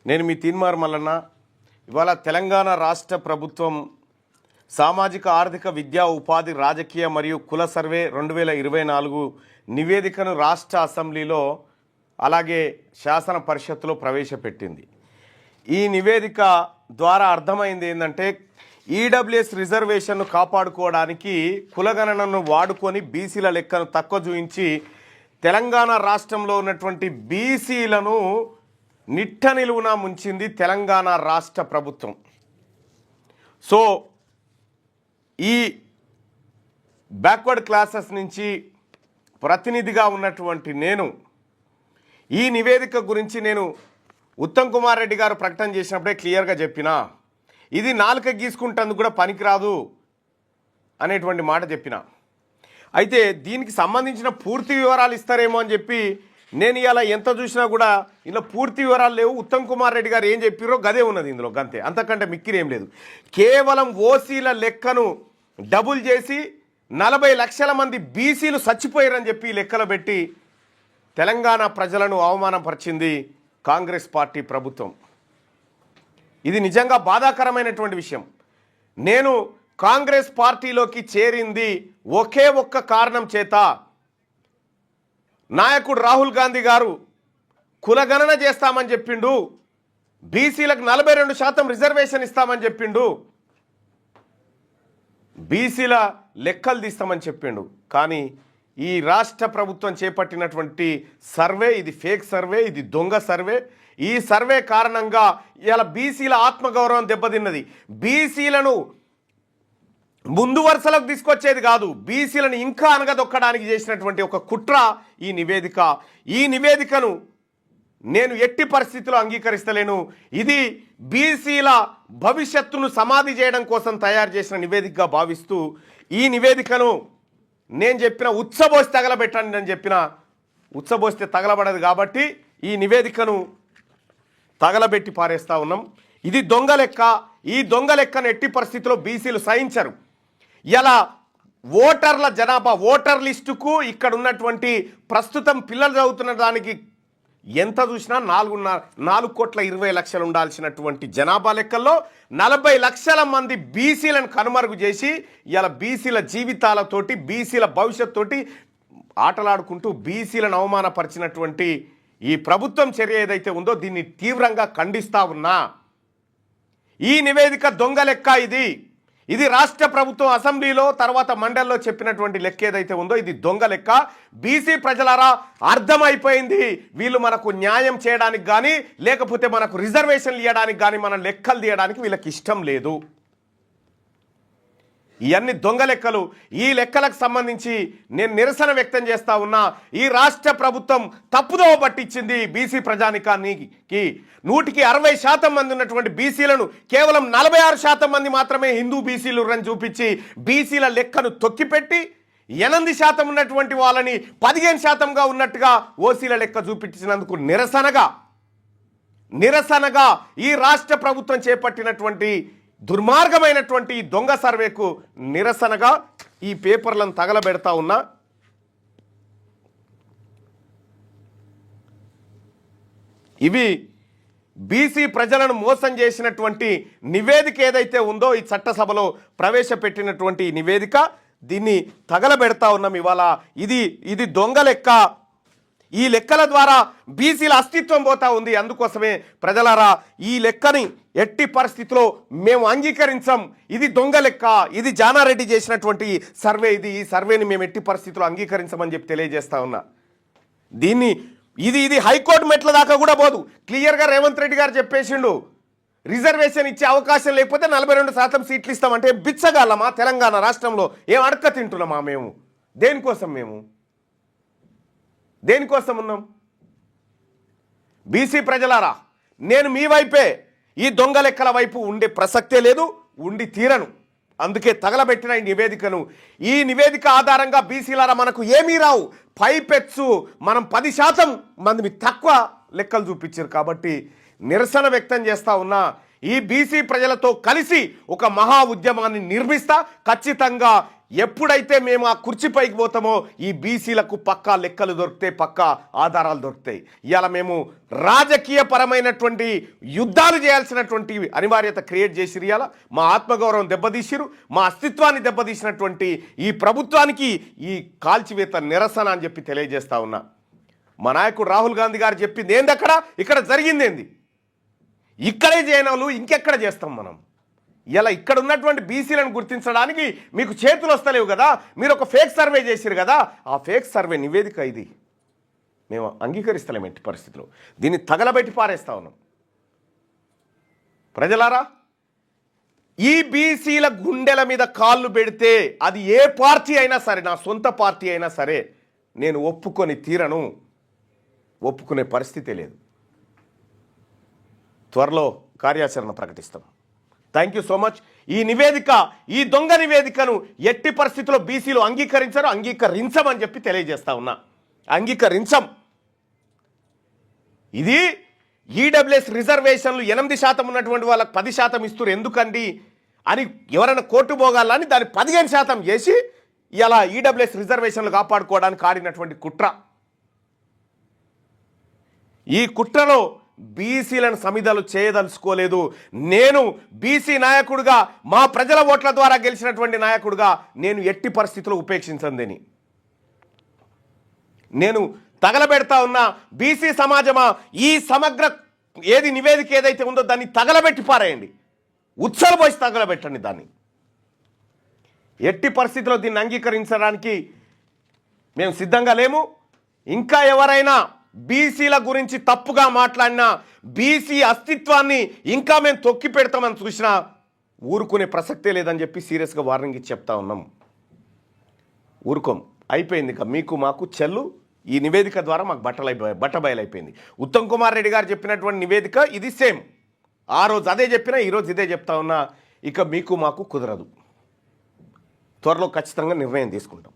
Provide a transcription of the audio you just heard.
నేను మీ తీన్మార్ మల్లన్న. ఇవాళ తెలంగాణ రాష్ట్ర ప్రభుత్వం సామాజిక ఆర్థిక విద్యా ఉపాధి రాజకీయ మరియు కుల సర్వే 2024 నివేదికను రాష్ట్ర అసెంబ్లీలో అలాగే శాసన పరిషత్తులో ప్రవేశపెట్టింది. ఈ నివేదిక ద్వారా అర్థమైంది ఏంటంటే ఈడబ్ల్యూఎస్ రిజర్వేషన్ను కాపాడుకోవడానికి కులగణనను వాడుకొని బీసీల లెక్కను తక్కువ చూయించి తెలంగాణ రాష్ట్రంలో ఉన్నటువంటి బీసీలను నిట్ట నిలువున ముంచింది తెలంగాణ రాష్ట్ర ప్రభుత్వం. సో ఈ బ్యాక్వర్డ్ క్లాసెస్ నుంచి ప్రతినిధిగా ఉన్నటువంటి నేను ఈ నివేదిక గురించి నేను ఉత్తమ్ కుమార్ రెడ్డి గారు ప్రకటన చేసినప్పుడే క్లియర్గా చెప్పినా, ఇది నాలుక గీసుకుంటందుకు కూడా పనికిరాదు అనేటువంటి మాట చెప్పిన. అయితే దీనికి సంబంధించిన పూర్తి వివరాలు ఇస్తారేమో అని చెప్పి నేను ఇలా ఎంత చూసినా కూడా ఇలా పూర్తి వివరాలు లేవు. ఉత్తమ్ కుమార్ రెడ్డి గారు ఏం చెప్పారో గదే ఉన్నది ఇందులో, గంతే, అంతకంటే మిక్కిరేం లేదు. కేవలం ఓసీల లెక్కను డబుల్ చేసి 40 లక్షల మంది బీసీలు చచ్చిపోయారని చెప్పి లెక్కలు పెట్టి తెలంగాణ ప్రజలను అవమానపరిచింది కాంగ్రెస్ పార్టీ ప్రభుత్వం. ఇది నిజంగా బాధాకరమైనటువంటి విషయం. నేను కాంగ్రెస్ పార్టీలోకి చేరింది ఒకే ఒక్క కారణం చేత. నాయకుడు రాహుల్ గాంధీ గారు కులగణన చేస్తామని చెప్పిండు, బీసీలకు 42% రిజర్వేషన్ ఇస్తామని చెప్పిండు, బీసీల లెక్కలు తీస్తామని చెప్పిండు. కానీ ఈ రాష్ట్ర ప్రభుత్వం చేపట్టినటువంటి సర్వే ఇది ఫేక్ సర్వే, ఇది దొంగ సర్వే. ఈ సర్వే కారణంగా ఇలా బీసీల ఆత్మగౌరవం దెబ్బతిన్నది. బీసీలను ముందు వరుసలకు తీసుకొచ్చేది కాదు, బీసీలను ఇంకా అనగదొక్కడానికి చేసినటువంటి ఒక కుట్ర ఈ నివేదిక. ఈ నివేదికను నేను ఎట్టి పరిస్థితుల్లో అంగీకరిస్తలేను. ఇది బీసీల భవిష్యత్తును సమాధి చేయడం కోసం తయారు చేసిన నివేదికగా భావిస్తూ ఈ నివేదికను నేను చెప్పిన ఉచ్చబోసి తగలబెట్టండి అని చెప్పిన, ఉచ్చబోస్తే తగలబడదు కాబట్టి ఈ నివేదికను తగలబెట్టి పారేస్తూ ఉన్నాం. ఇది దొంగ లెక్క. ఈ దొంగ లెక్కను ఎట్టి పరిస్థితుల్లో బీసీలు సహించరు. ఇలా ఓటర్ల జనాభా, ఓటర్ లిస్టుకు ఇక్కడ ఉన్నటువంటి ప్రస్తుతం పిల్లలు చదువుతున్న దానికి ఎంత చూసినా 4,20,00,000 ఉండాల్సినటువంటి జనాభా లెక్కల్లో 40 లక్షల మంది బీసీలను కనుమరుగు చేసి ఇలా బీసీల జీవితాలతోటి, బీసీల భవిష్యత్తు ఆటలాడుకుంటూ బీసీలను అవమానపరిచినటువంటి ఈ ప్రభుత్వం చర్య ఏదైతే ఉందో దీన్ని తీవ్రంగా ఖండిస్తూ ఉన్నా. ఈ నివేదిక దొంగ లెక్క. ఇది రాష్ట్ర ప్రభుత్వం అసెంబ్లీలో తర్వాత మండలిలో చెప్పినటువంటి లెక్క ఏదైతే ఉందో ఇది దొంగ లెక్క. బీసీ ప్రజలారా అర్థమైపోయింది, వీళ్ళు మనకు న్యాయం చేయడానికి కానీ లేకపోతే మనకు రిజర్వేషన్లు ఇవ్వడానికి కానీ మన లెక్కలు తీయడానికి వీళ్ళకి ఇష్టం లేదు. ఇవన్నీ దొంగ లెక్కలు. ఈ లెక్కలకు సంబంధించి నేను నిరసన వ్యక్తం చేస్తా ఉన్నా. ఈ రాష్ట్ర ప్రభుత్వం తప్పుదోవ పట్టించింది బీసీ ప్రజానికానికి. 160% మంది ఉన్నటువంటి బీసీలను కేవలం 46% మంది మాత్రమే హిందూ బీసీలు అని చూపించి బీసీల లెక్కను తొక్కిపెట్టి 8% ఉన్నటువంటి వాళ్ళని 15%గా ఉన్నట్టుగా ఓసీల లెక్క చూపించినందుకు నిరసనగా ఈ రాష్ట్ర ప్రభుత్వం చేపట్టినటువంటి దుర్మార్గమైనటువంటి దొంగ సర్వేకు నిరసనగా ఈ పేపర్లను తగలబెడతా ఉన్నా. ఇవి బీసీ ప్రజలను మోసం చేసినటువంటి నివేదిక ఏదైతే ఉందో ఈ చట్టసభలో ప్రవేశపెట్టినటువంటి నివేదిక, దీన్ని తగలబెడతా ఉన్నాం ఇవాళ. ఇది దొంగ లెక్క. ఈ లెక్కల ద్వారా బీసీల అస్తిత్వం పోతా ఉంది. అందుకోసమే ప్రజలారా ఈ లెక్కని ఎట్టి పరిస్థితిలో మేము అంగీకరించాం. ఇది దొంగ లెక్క, ఇది జానారెడ్డి చేసినటువంటి సర్వే. ఈ సర్వేని మేము ఎట్టి పరిస్థితిలో అంగీకరించమని చెప్పి తెలియజేస్తా ఉన్నా. దీన్ని ఇది హైకోర్టు మెట్ల దాకా కూడా పోదు. క్లియర్గా రేవంత్ రెడ్డి గారు చెప్పేసిండు, రిజర్వేషన్ ఇచ్చే అవకాశం లేకపోతే 42% సీట్లు ఇస్తామంటే బిచ్చగాలమా తెలంగాణ రాష్ట్రంలో? ఏం అడక తింటున్నామా మేము? దేనికోసం ఉన్నాం? బీసీ ప్రజలారా, నేను మీ వైపే. ఈ దొంగ లెక్కల వైపు ఉండే ప్రసక్తే లేదు, ఉండి తీరను. అందుకే తగలబెట్టిన ఈ నివేదిక ఆధారంగా బీసీలారా మనకు ఏమీ రావు. పైపెచ్చు మనం 10% మంది తక్కువ లెక్కలు చూపించారు కాబట్టి నిరసన వ్యక్తం చేస్తా ఉన్నా. ఈ బీసీ ప్రజలతో కలిసి ఒక మహా ఉద్యమాన్ని నిర్మిస్తా. ఖచ్చితంగా ఎప్పుడైతే మేము ఆ కుర్చీపైకి పోతామో ఈ బీసీలకు పక్కా లెక్కలు దొరుకుతాయి, పక్కా ఆధారాలు దొరుకుతాయి. ఇవాళ మేము రాజకీయ పరమైనటువంటి యుద్ధాలు చేయాల్సినటువంటి అనివార్యత క్రియేట్ చేసిరు. ఇవాళ మా ఆత్మగౌరవం దెబ్బతీసిరు, మా అస్తిత్వాన్ని దెబ్బతీసినటువంటి ఈ ప్రభుత్వానికి ఈ కాల్చివేత నిరసన అని చెప్పి తెలియజేస్తా ఉన్నా. మా నాయకుడు రాహుల్ గాంధీ గారు చెప్పింది ఏంది, అక్కడ ఇక్కడ జరిగింది ఏంది, ఇక్కడే చేయనోళ్ళు ఇంకెక్కడ చేస్తాం మనం. ఇలా ఇక్కడ ఉన్నటువంటి బీసీలను గుర్తించడానికి మీకు చేతులు వస్తలేవు కదా, మీరు ఒక ఫేక్ సర్వే చేసిరు కదా, ఆ ఫేక్ సర్వే నివేదిక ఇది మేము అంగీకరిస్తలేము ఎట్టి పరిస్థితుల్లో. దీన్ని తగలబెట్టి పారేస్తా ఉన్నాం. ప్రజలారా, ఈ బీసీల గుండెల మీద కాళ్ళు పెడితే అది ఏ పార్టీ అయినా సరే, నా సొంత పార్టీ అయినా సరే, నేను ఒప్పుకొని తీరను, ఒప్పుకునే పరిస్థితే లేదు. త్వరలో కార్యాచరణ ప్రకటిస్తాం. Thank you so much. ఈ నివేదిక, ఈ దొంగ నివేదికను ఎట్టి పరిస్థితుల్లో బీసీలు అంగీకరించరు, అంగీకరించమని చెప్పి తెలియజేస్తా ఉన్నా. అంగీకరించం. ఇది ఈడబ్ల్యూఎస్ రిజర్వేషన్లు 8% ఉన్నటువంటి వాళ్ళకి 10% ఇస్తారు ఎందుకండి అని ఎవరైనా కోర్టు పోగాలని దాన్ని 15% చేసి ఇలా ఈడబ్ల్యూఎస్ రిజర్వేషన్లు కాపాడుకోవడానికి ఆడినటువంటి కుట్ర. ఈ కుట్రలో బీసీలను సమిధలు చేయదలుచుకోలేదు. నేను బీసీ నాయకుడిగా, మా ప్రజల ఓట్ల ద్వారా గెలిచినటువంటి నాయకుడిగా నేను ఎట్టి పరిస్థితుల్లో ఉపేక్షించందని నేను తగలబెడతా ఉన్నా. బీసీ సమాజమా, ఈ సమగ్ర ఏది నివేదిక ఏదైతే ఉందో దాన్ని తగలబెట్టి పారేయండి, ఉత్సలు పోసి తగలబెట్టండి దాన్ని. ఎట్టి పరిస్థితుల్లో దీన్ని అంగీకరించడానికి మేము సిద్ధంగా లేము. ఇంకా ఎవరైనా బీసీల గురించి తప్పుగా మాట్లాడినా, బీసీ అస్తిత్వాన్ని ఇంకా మేము తొక్కి పెడతామని చూసినా ఊరుకునే ప్రసక్తే లేదని చెప్పి సీరియస్గా వార్నింగ్ ఇచ్చి చెప్తా ఉన్నాం. ఊరుకోం, అయిపోయింది. ఇక మీకు మాకు చెల్లు. ఈ నివేదిక ద్వారా మాకు బట్టబయలైపోయింది. ఉత్తమ్ కుమార్ రెడ్డి గారు చెప్పినటువంటి నివేదిక ఇది సేమ్. ఆ రోజు అదే చెప్పినా ఈరోజు ఇదే చెప్తా ఉన్నా. ఇక మీకు మాకు కుదరదు. త్వరలో ఖచ్చితంగా నిర్ణయం తీసుకుంటాం.